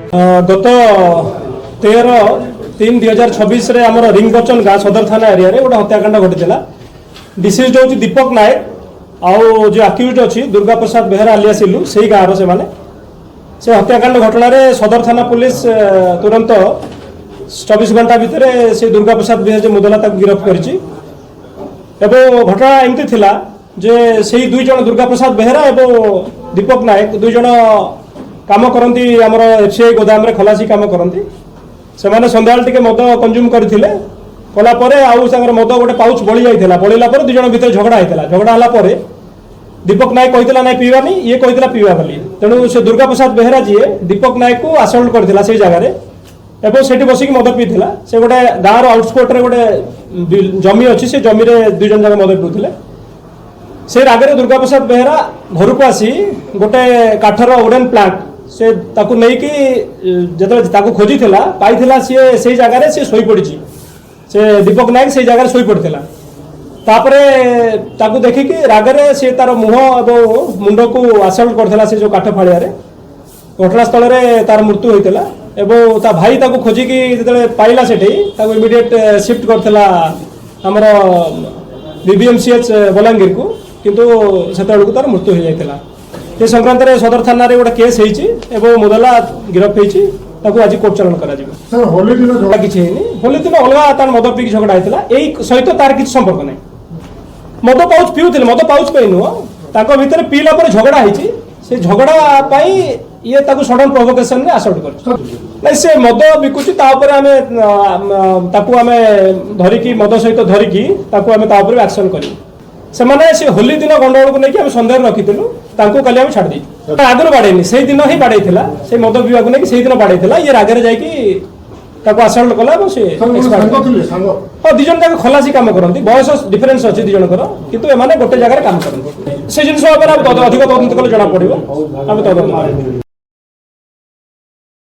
गत 13/3/2026 रे आमर रिंगबचन गाँ सदर थाना एरिया रे गोटे हत्याकांड घटी डिसीज हूँ दीपक नायक आउ जो आक्यूज अच्छी दुर्गा प्रसाद बेहरा आलिया सिलू से गाँव से हत्याकांड घटना सदर थाना पुलिस तुरंत 24 घंटा भितर से दुर्गा प्रसाद बेहरा जो मुदला गिरफ्त कर घटना एमती थिला जे से दुई जन दुर्गा प्रसाद बेहरा और दीपक नायक दुई जन काम करती आमर एफसीआई गोदाम रे खलासी काम करती से सन्ध्या टे मद कंज्यूम करते कलापर आउ मद गोटे पाउच बड़ी जाइला बड़ला दुई जन भितर झगड़ा होता झगड़ा है दीपक नायक कहला ना पीवानी ये कहला पीवा बोली तेणु से दुर्गा प्रसाद बेहरा जी दीपक नायक को आसल्ट करता से जगार एवं से बसिक मद पीला से गोटे गाँव आउटस्कर्ट रे गोटे जमी अच्छी से जमी दुई जन जाक मद पीते से रागरे दुर्गा प्रसाद बेहरा घर को आसी गोटे काठर वुडन प्लांट से ताकू नहीं कि खोजी पाई सी से जगार सी शोई पड़ी से दीपक नायक से जगार शोई पड़ता तापरे ताकू देखिकी रागरे से तार मुह और मुंड को आसल्ट करता से जो काठ फाड़िया घटनास्थल में तार मृत्यु होता एवं ता भाई ताकू खोजिकी जो पाइला से इमिडिएट शिफ्ट करता आमर बीबीएमसीएच बलांगीर को किंतु से तार मृत्यु हो जाता ये संक्रांत सदर थाना गोटे केस हो मुदला गिरफ्त होती आज कोर्ट चालान कर किसी होली दिन अलग तार मद पीक झगड़ा होता यही सहित तार किसी संपर्क नहीं मद पाउच पीउले मद पाउच पे नुह भितर पीला पर झगड़ा होती से झगड़ा ये सडन प्रोवोकेशन में आसल्ट कर से मद बिकुची आम धरिकी मद सहित धरिकी आम एक्शन कर से होली दिन गंडगोल को लेकिन सन्देह रखीलु काली छाड़ दी आगुरी बाड़ेनी से दिन ही बाड़े से मद पीवा को लेकिन दिन बाड़े ये रागरे जाकि आसल्ट कला दी जन खलासी कम करती बयस डिफरेन्स अच्छी दी जनकर कितु एमाने गोटे जगह काम करते से जिन अधिक तदंत कले जना पड़ो आम तदंत